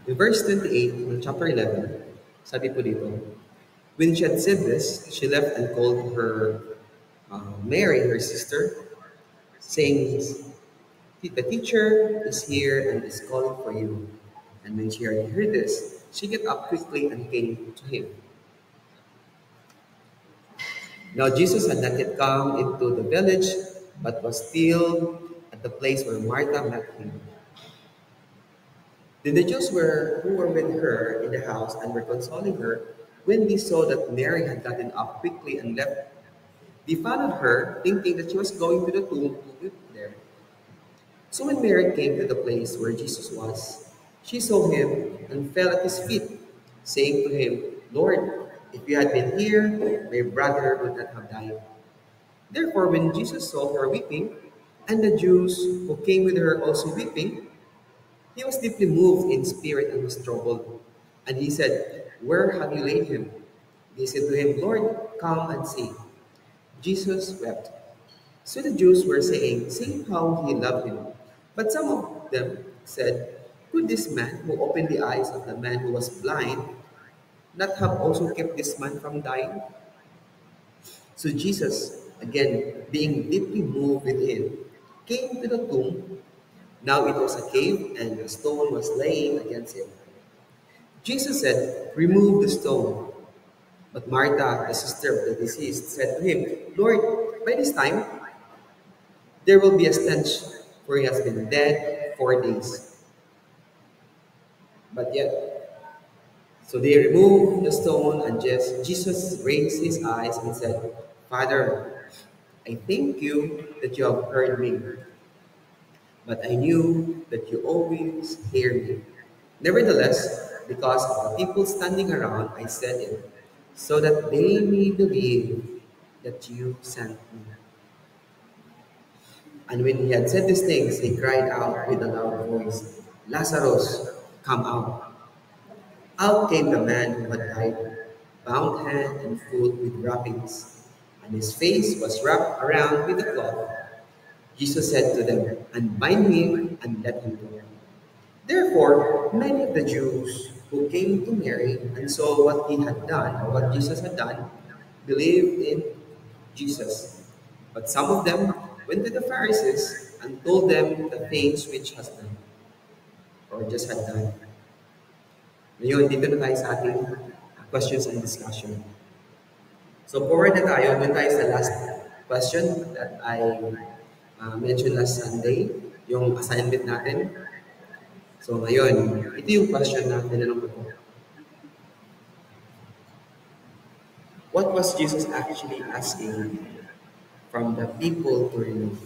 In verse 28 of chapter 11, sabi po dito, when she had said this, she left and called her Mary, her sister, saying, the teacher is here and is calling for you. And when she heard this, she got up quickly and came to him. Now Jesus had not yet come into the village, but was still at the place where Martha met him. Then the Jews who were with her in the house and were consoling her, when they saw that Mary had gotten up quickly and left, they followed her, thinking that she was going to the tomb to weep there. So when Mary came to the place where Jesus was, she saw him and fell at his feet, saying to him, Lord, if you had been here, my brother would not have died. Therefore, when Jesus saw her weeping, and the Jews who came with her also weeping, he was deeply moved in spirit and was troubled. And he said, where have you laid him? They said to him, Lord, come and see. Jesus wept. So the Jews were saying, see how he loved him. But some of them said, could this man who opened the eyes of the man who was blind not have also kept this man from dying? So Jesus, again being deeply moved within, came to the tomb. Now it was a cave, and a stone was laying against it. Jesus said, remove the stone. But Martha, the sister of the deceased, said to him, Lord, by this time there will be a stench, for he has been dead 4 days. But yet, so they removed the stone, and Jesus raised his eyes and said, Father, I thank you that you have heard me, but I knew that you always hear me. Nevertheless, because of the people standing around, I said it, so that they may believe that you sent me. And when he had said these things, he cried out with a loud voice, Lazarus, come out. Out came the man who had died, bound hand and foot with wrappings, and his face was wrapped around with a cloth. Jesus said to them, unbind him and let him go. Therefore, many of the Jews who came to Mary and saw what he had done, or what Jesus had done, believed in Jesus. But some of them went to the Pharisees and told them the things which has done, or just had done. Ngayon, dito na tayo sa ating questions and discussion. So forward na tayo, doon tayo sa last question that I mentioned last Sunday, yung assignment natin. So ngayon, ito yung question na tinanong ko. What was Jesus actually asking from the people to remove?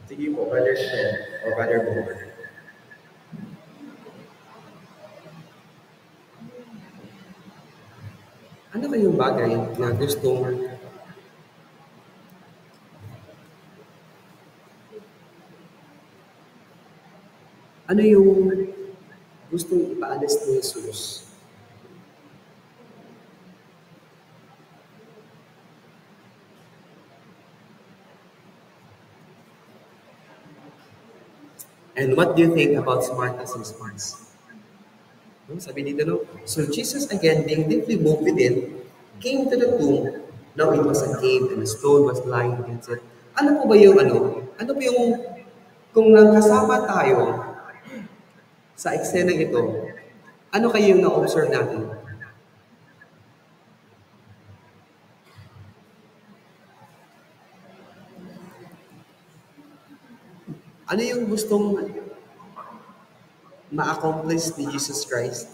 Sige po, Brother Shen or Brother Board. Ano kayong bagay na gustong ano yung gustong ipaalis ni Jesus? And what do you think about Martha's response? No, sabi dito, no? So Jesus, again, being deeply moved within, came to the tomb. Now it was a cave and a stone was lying against it. Ano po ba yung ano? Ano po yung, kung kasama tayo sa eksenang ito, ano kayo yung na-observe natin? Ano yung gustong ma-accomplish ni Jesus Christ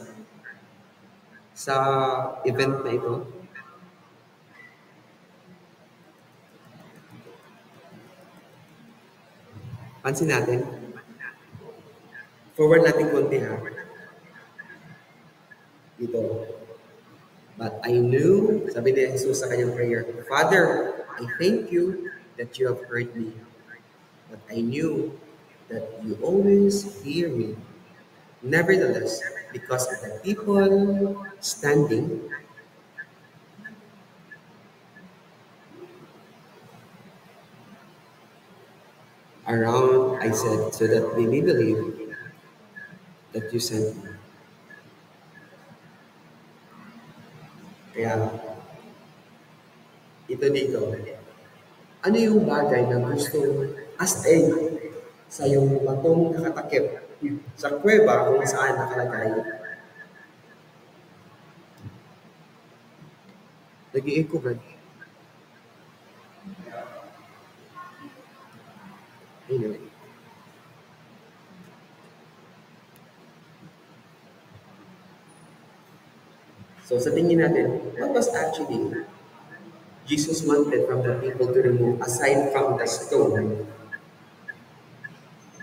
sa event na ito? Pansin natin. Forward natin konti ha. Dito. But I knew, sabi ni Jesus sa kanyang prayer, Father, I thank you that you have heard me. But I knew that you always hear me. Nevertheless, because of the people standing around, I said, so that they may believe that you sent me. Kaya, ito dito, ano yung bagay na gusto as a sa yung batong nakatakip sa kuweba kung saan nakalagay, nag-i-echo ba? Anyway. So sa tingin natin, what was actually Jesus wanted from the people to remove aside from the stone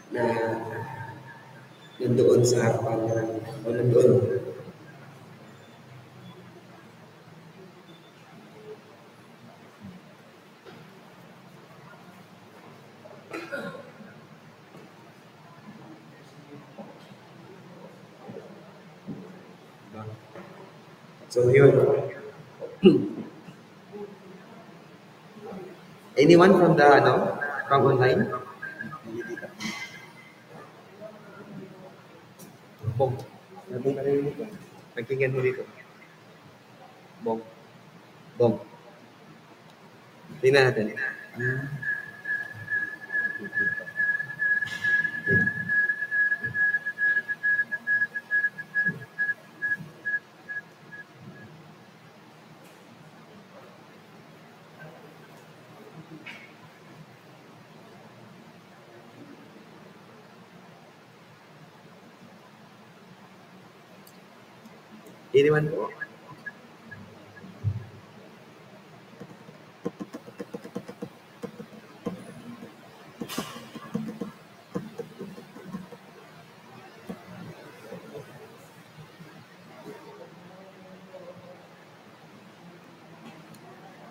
na nandoon sa harapan o nandoon. So yun. Anyone from the from online? Bong. Nabong na rin dito. Nagtingin mo dito. Bong. Bong. Tingnan natin. Anyone po?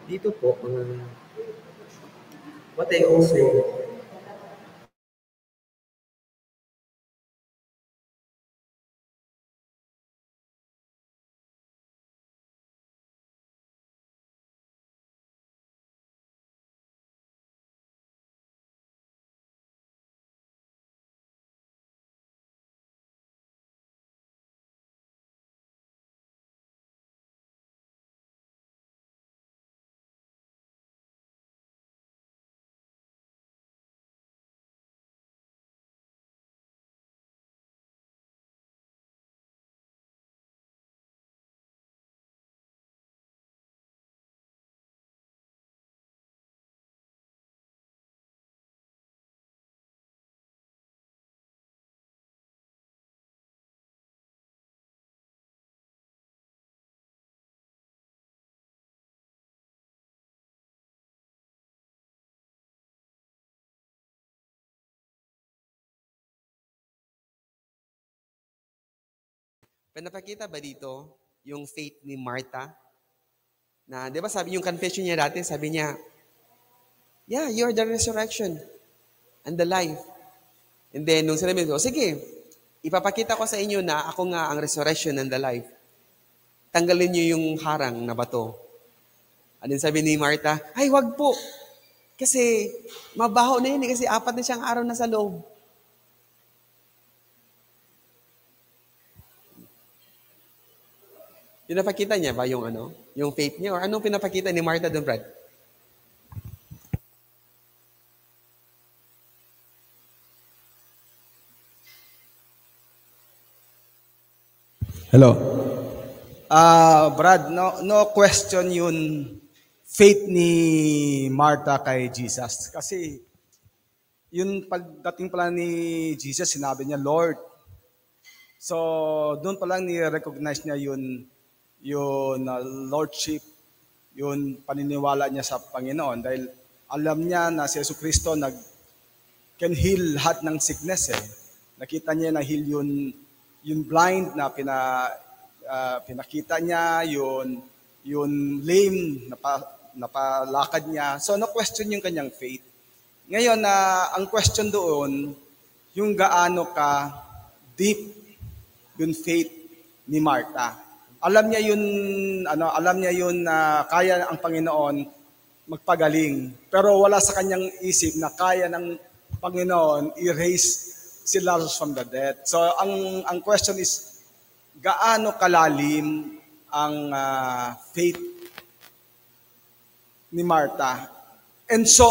Dito po, what I also pinapakita ba dito yung faith ni Martha? Na, di ba sabi yung confession niya dati, sabi niya, yeah, you're the resurrection and the life. And then, nung sinabi ko, sige, ipapakita ko sa inyo na ako nga ang resurrection and the life. Tanggalin niyo yung harang na bato. Ano sabi ni Martha? Ay, wag po. Kasi, mabaho na yun kasi 4 na siyang araw na sa loob. Pinapakita niya ba yung yung faith niya? Or anong pinapakita ni Martha doon, Brad? Hello. Brad, no question yun faith ni Martha kay Jesus. Kasi yun pagdating pala ni Jesus, sinabi niya, Lord. So, doon pa lang ni-recognize niya yun lordship, yun paniniwala niya sa Panginoon. Dahil alam niya na si Jesucristo can heal lahat ng sickness eh. Nakita niya na heal yung blind na pinakita niya, yung lame napalakad niya. So no question yung kanyang faith. Ngayon ang question doon yung gaano ka deep yung faith ni Martha. Alam niya yun na kaya ang Panginoon magpagaling. Pero wala sa kanyang isip na kaya ng Panginoon i-raise si Lazarus from the dead. So ang question is, gaano kalalim ang faith ni Martha? And so,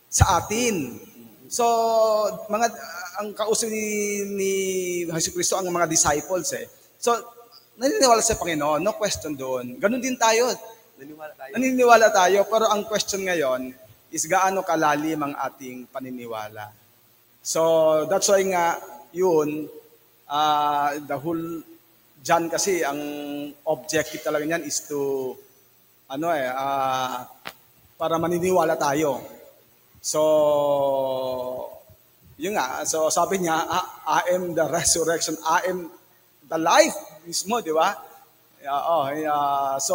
sa atin. So, ang kausap ni Jesucristo ang mga disciples eh. So, naniniwala sa Panginoon, no question doon. Ganun din tayo. Naniniwala tayo, pero ang question ngayon is gaano kalalim ang ating paniniwala. So, that's why nga yun, the whole John kasi, ang objective talaga niyan is to, para maniniwala tayo. So, yun nga. So, sabi niya, I am the resurrection, I am the life mismo, di ba? So,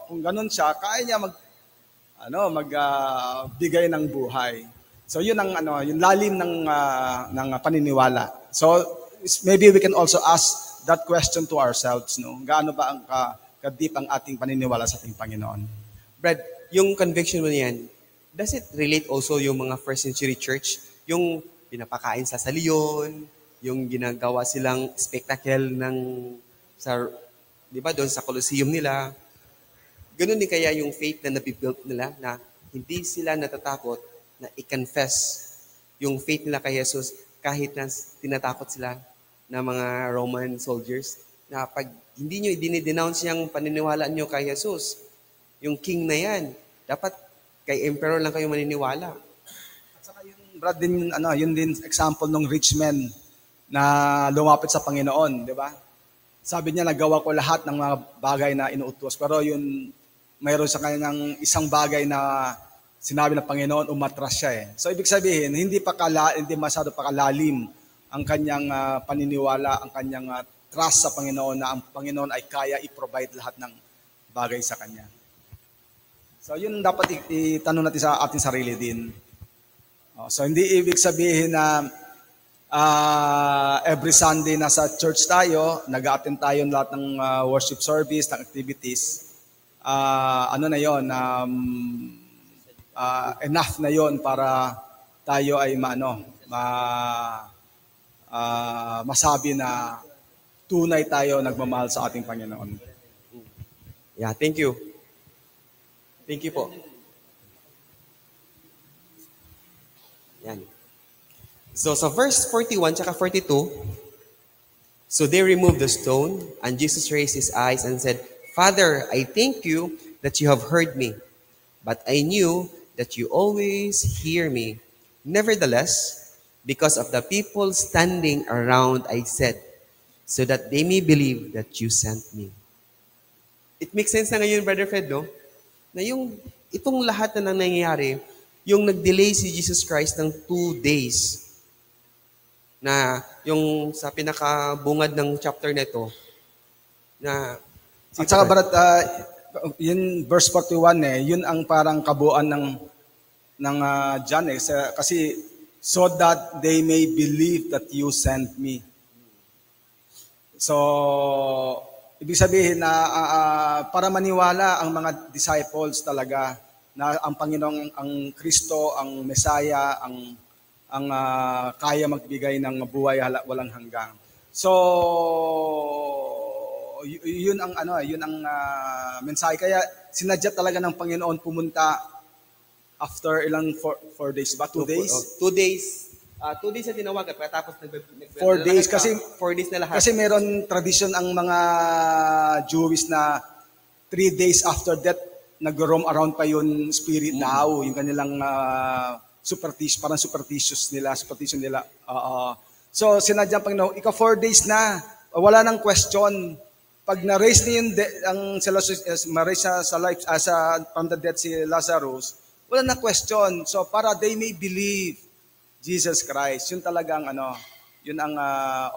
kung ganun siya, kaya niya magbigay ng buhay. So, yun ang yung lalim ng paniniwala. So, maybe we can also ask that question to ourselves, no? Gaano ba ang ka-deep ang ating paniniwala sa ating Panginoon? Brad, yung conviction mo niyan, does it relate also yung mga first century church? Yung pinapakain sa leon, yung ginagawa silang spectacle di ba, doon sa Colosseum nila. Ganun din kaya yung faith na nabibuilt nila, na hindi sila natatakot na i-confess yung faith nila kay Jesus kahit na tinatakot sila ng mga Roman soldiers, na pag hindi nyo i-denounce yung paniniwala nyo kay Jesus, yung king na yan, dapat kay emperor lang kayo maniniwala. At saka yung Brad din, yun din example ng rich man na lumapit sa Panginoon, di ba? Sabi niya, nagawa ko lahat ng mga bagay na inuutos, pero yun, mayroon sa kanyang isang bagay na sinabi ng Panginoon, umatras siya eh. So ibig sabihin, hindi masyado pakalalim ang kanyang paniniwala, ang kanyang trust sa Panginoon na ang Panginoon ay kaya i-provide lahat ng bagay sa kanya. So yun dapat itanong natin sa ating sarili din. So hindi ibig sabihin na every Sunday nasa church tayo, nag-attend tayo lahat ng worship service, ng activities. Na yon, enough na yon para tayo ay masabi na tunay tayo nagmamahal sa ating Panginoon. Yeah, thank you. Thank you po. Yan. So sa verse 41 tsaka 42, so they removed the stone, and Jesus raised his eyes and said, Father, I thank you that you have heard me, but I knew that you always hear me. Nevertheless, because of the people standing around, I said, so that they may believe that you sent me. It makes sense na ngayon, Brother Fred, no? Na itong lahat na nangyayari, yung nag-delay si Jesus Christ ng 2 days, na yung sa pinakabungad ng chapter na ito, na at saka Barat, yun verse 41 yun ang parang kabuuan ng John kasi so that they may believe that you sent me. So ibig sabihin na para maniwala ang mga disciples talaga na ang Panginoong, ang Kristo, ang Mesaya, ang kaya magbigay ng buhay walang hanggang. So yun ang mensahe. Kaya sinadya talaga ng Panginoon pumunta after ilang 4 days ba? 2 days? 2 days. 2 days na tinawagan, tapos 4 days kasi 4 days na lahat. Kasi meron tradition ang mga Jewish na 3 days after death nag-roam around pa yung spirit daw, yung kanilang parang superstition nila. So sinadya ng Panginoon, ika 4 days na, wala nang question. Pag na-raise niya ma-raise sa life from the dead si Lazarus, wala na question. So para they may believe Jesus Christ. Yun talagang yun ang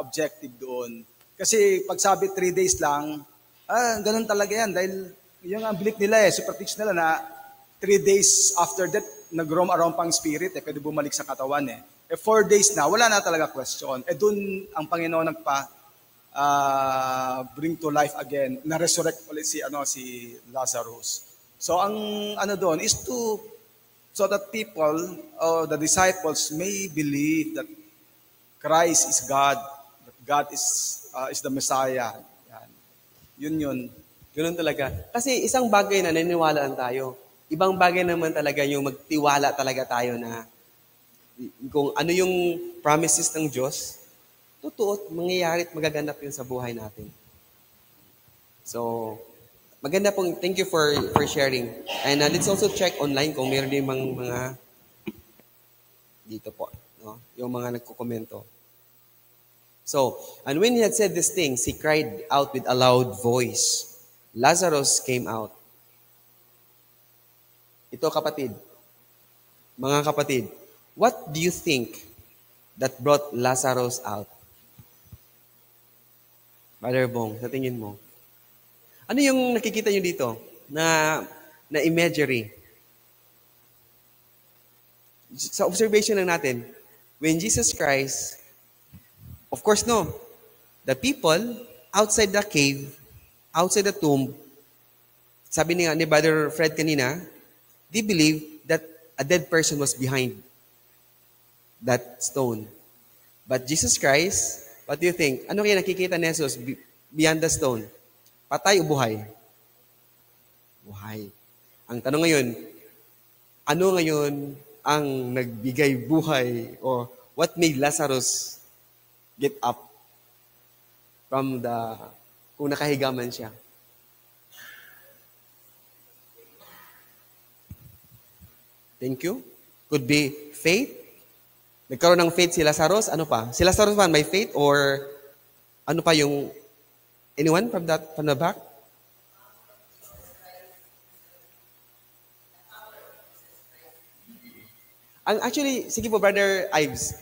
objective doon. Kasi pag sabi 3 days lang, ganun talaga yan. Dahil yung ang belief nila superstition nila na 3 days after that, nag-roam around pang spirit, pwede bumalik sa katawan 4 days na, wala na talaga question. Doon ang Panginoon bring to life again, na-resurrect ulit si Lazarus. So ang ano doon is so that people, the disciples may believe that Christ is God, that God is the Messiah. Yan. Yun. Ganun talaga. Kasi isang bagay na naniniwalaan tayo. Ibang bagay naman talaga yung magtiwala talaga tayo na kung ano yung promises ng Diyos, totoo at mangyayari at magaganap yun sa buhay natin. So, maganda pong, thank you for sharing. And let's also check online kung meron din mga dito po, no? Yung mga nagkukomento. So, and when he had said these things, he cried out with a loud voice. Lazarus came out. Ito kapatid, mga kapatid, what do you think that brought Lazarus out? Brother Bong, sa tingin mo, ano yung nakikita nyo dito na imagery? Sa observation lang natin, when Jesus Christ, of course no, the people outside the cave, outside the tomb, sabi ni Brother Fred kanina, they believe that a dead person was behind that stone. But Jesus Christ, what do you think? Ano kaya nakikita ni Jesus beyond the stone? Patay o buhay? Buhay. Ang tanong ngayon, ano ngayon ang nagbigay buhay or what made Lazarus get up from kung nakahiga man siya? Thank you. Could be faith. Nagkaroon ng faith si Lazarus. Ano pa? Si Lazarus man may faith or ano pa yung anyone from the back? Actually, sige po, Brother Ives.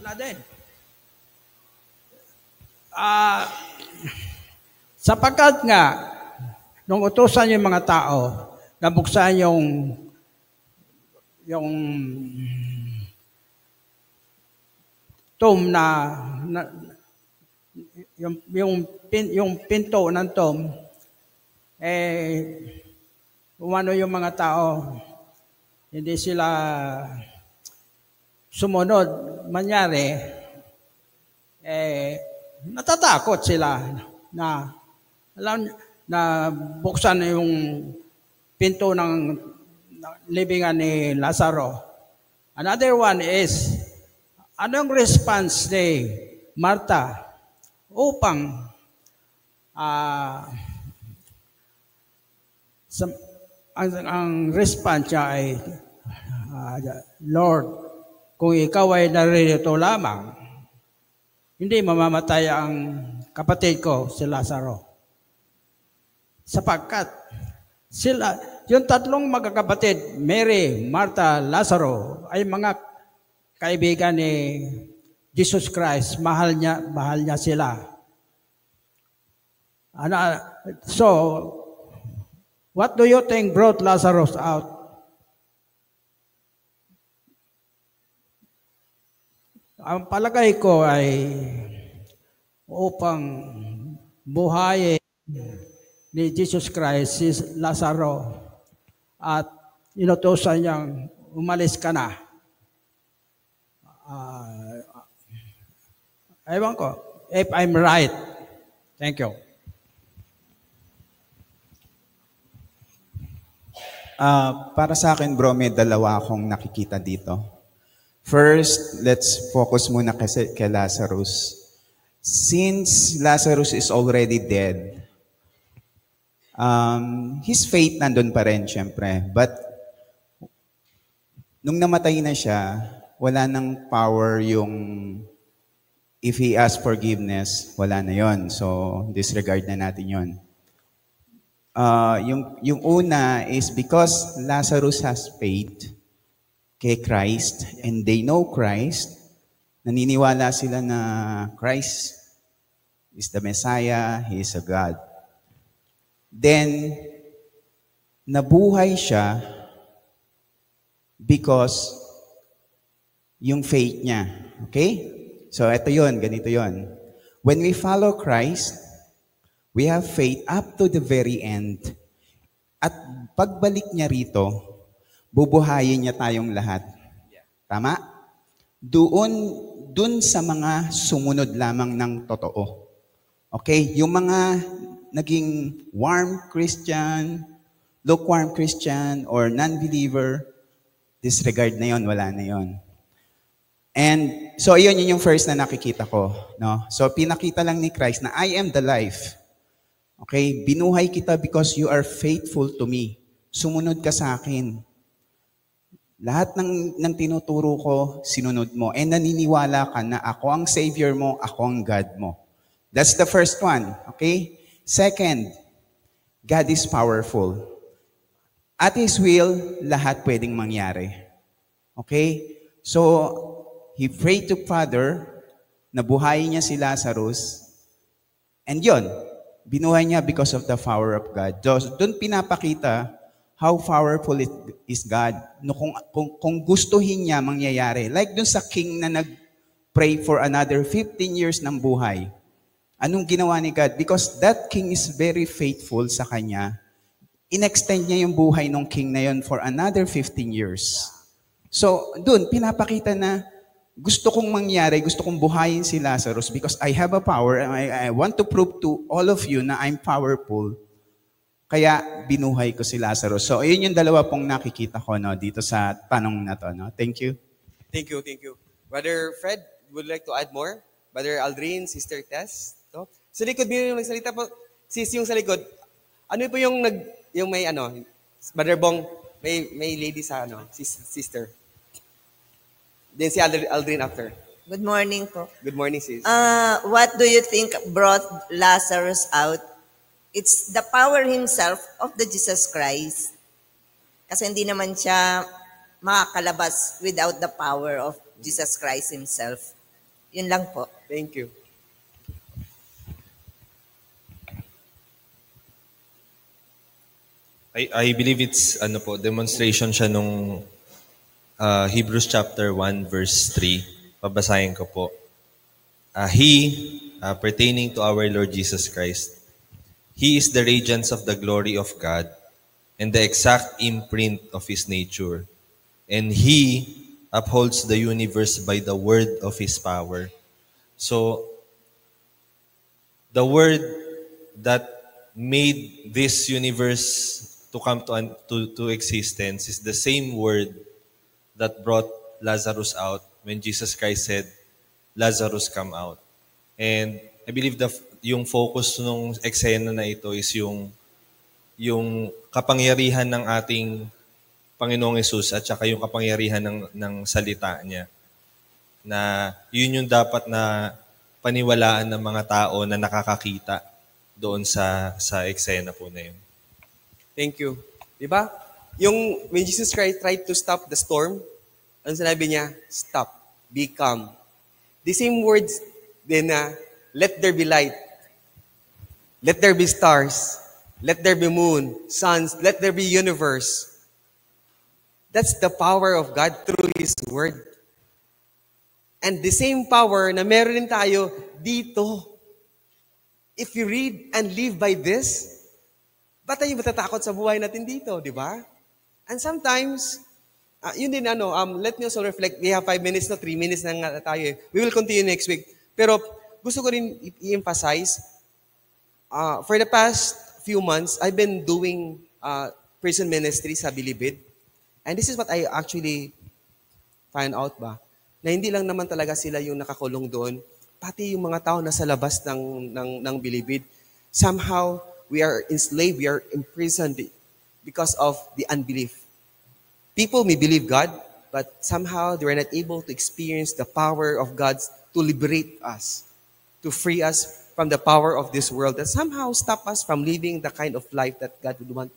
Wala din. Sapagkat nga, nung utusan yung mga tao, nabuksan yung tomb yung pinto ng tomb, umano yung mga tao, hindi sila sumunod, manyari, natatakot sila na buksan yung pinto ng libingan ni Lazaro. Another one is, anong response ni Martha upang ang response niya ay, Lord, kung ikaw ay naririto lamang, hindi mamamatay ang kapatid ko, si Lazaro. Sapagkat yung tatlong magkakapatid, Mary, Martha, Lazaro, ay mga kaibigan ni Jesus Christ. Mahal niya sila. So, what do you think brought Lazarus out? Ang palagay ko ay upang buhayin ni Jesus Christ si Lazaro at inutusan niyang umalis ka na. Ewan ko, if I'm right. Thank you. Para sa akin, bro, may dalawa akong nakikita dito. First, let's focus muna kasi kay Lazarus. Since Lazarus is already dead, his faith nandun pa rin, syempre. But, nung namatay na siya, wala nang power yung if he asks forgiveness, wala na yon. So, disregard na natin yon. Yung una is because Lazarus has faith kay Christ and they know Christ, naniniwala sila na Christ is the Messiah, He is a God. Then, nabuhay siya because yung faith niya. Okay? So, ito yon, ganito yon. When we follow Christ, we have faith up to the very end. At pagbalik niya rito, bubuhayin niya tayong lahat. Tama? Doon sa mga sumunod lamang ng totoo. Okay? Yung mga naging warm Christian, lukewarm Christian, or non-believer, disregard na yon, wala na yon. And so yun yung first na nakikita ko. No? So pinakita lang ni Christ na I am the life. Okay? Binuhay kita because you are faithful to me. Sumunod ka sa akin. Lahat ng tinuturo ko, sinunod mo. And naniniwala ka na ako ang Savior mo, ako ang God mo. That's the first one. Okay? Second, God is powerful. At His will, lahat pwedeng mangyari. Okay? So, He prayed to Father, nabuhayin niya si Lazarus, and yon, binuhay niya because of the power of God. Doon pinapakita how powerful is God. No, kung gustuhin niya, mangyayari. Like doon sa king na nag-pray for another 15 years ng buhay. Anong ginawa ni God? Because that king is very faithful sa kanya, in-extend niya yung buhay ng king na yon for another 15 years. So, doon, pinapakita na gusto kong mangyari, gusto kong buhayin si Lazarus because I have a power and I want to prove to all of you na I'm powerful. Kaya binuhay ko si Lazarus. So, ayun yung dalawa pong nakikita ko no, dito sa tanong na to. No? Thank you. Thank you, thank you. Brother Fred, would like to add more? Brother Aldrin, Sister Tess? To? Sa likod, may nagsalita po. Sis, yung sa likod, ano po yung may Brother Bong, may lady sa sister. Then si Aldrin after. Good morning po. Good morning, sis. What do you think brought Lazarus out? It's the power himself of the Jesus Christ. Kasi hindi naman siya makakalabas without the power of Jesus Christ himself. Yun lang po. Thank you. I believe it's demonstration siya nung Hebrews chapter 1 verse 3. Babasahin ko po. Pertaining to our Lord Jesus Christ, He is the radiance of the glory of God and the exact imprint of His nature. And He upholds the universe by the word of His power. So, the word that made this universe to come to existence is the same word that brought Lazarus out when Jesus Christ said, Lazarus come out. And I believe yung focus ng eksena na ito is yung kapangyarihan ng ating Panginoong Hesus at saka yung kapangyarihan ng salita niya. Na yun yung dapat na paniwalaan ng mga tao na nakakakita doon sa eksena po na yun. Thank you. Diba? When Jesus Christ tried to stop the storm, ang sinabi niya, stop, be calm. The same words din na, let there be light, let there be stars, let there be moon, suns, let there be universe. That's the power of God through His Word. And the same power na meron din tayo dito. If you read and live by this, ba't tayo matatakot sa buhay natin dito, di ba? And sometimes, yun din let me also reflect. We have 5 minutes, 3 minutes na nga tayo. We will continue next week. Pero gusto ko rin i-emphasize, for the past few months, I've been doing prison ministry sa Bilibid. And this is what I actually find out na hindi lang naman talaga sila yung nakakulong doon, pati yung mga tao nasa labas ng Bilibid. Somehow, we are enslaved, we are imprisoned because of the unbelief. People may believe God, but somehow they were not able to experience the power of God to liberate us, to free us from the power of this world that somehow stop us from living the kind of life that God would want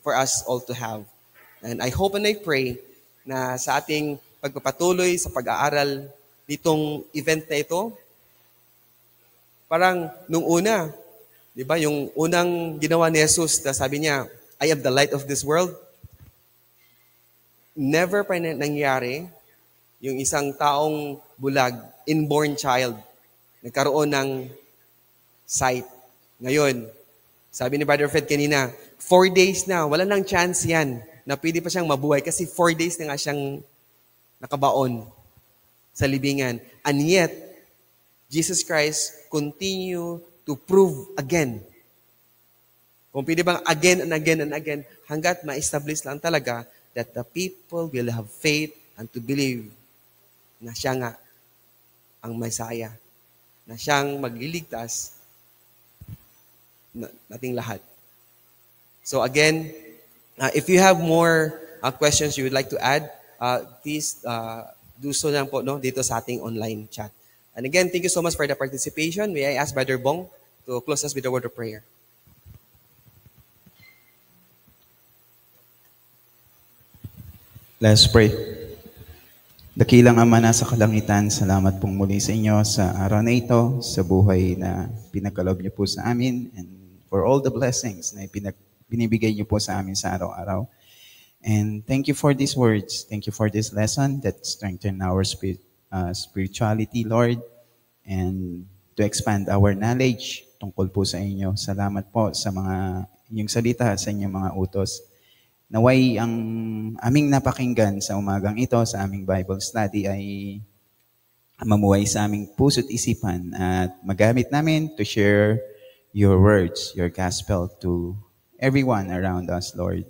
for us all to have. And I hope and I pray na sa ating pagpapatuloy sa pag-aaral nitong event na ito, parang nung una, di ba, yung unang ginawa ni Jesus na sabi niya, I am the light of this world. Never pa nangyari yung isang taong bulag, inborn child, nagkaroon ng sight. Ngayon, sabi ni Brother Fred kanina, 4 days na, wala nang chance yan na pwede pa siyang mabuhay kasi 4 days na nga siyang nakabaon sa libingan. And yet, Jesus Christ continue to prove again. Kung pwede bang again and again and again, hanggat ma-establish lang talaga that the people will have faith and to believe na siya nga ang Messiah, na siyang magliligtas nating lahat. So again, if you have more questions you would like to add, please do so lang po no, dito sa ating online chat. And again, thank you so much for the participation. May I ask Brother Bong to close us with a word of prayer. Let's pray. Dakilang Ama na sa kalangitan, salamat pong muli sa inyo sa araw na ito, sa buhay na pinagkaloob niyo po sa amin, and for all the blessings na binibigay niyo po sa amin sa araw-araw. And thank you for these words. Thank you for this lesson that strengthen our spirituality, Lord, and to expand our knowledge tungkol po sa inyo. Salamat po sa mga inyong salita, sa inyong mga utos. Naway ang aming napakinggan sa umagang ito, sa aming Bible study ay mamuhay sa aming puso't isipan at magamit namin to share your words, your gospel to everyone around us, Lord.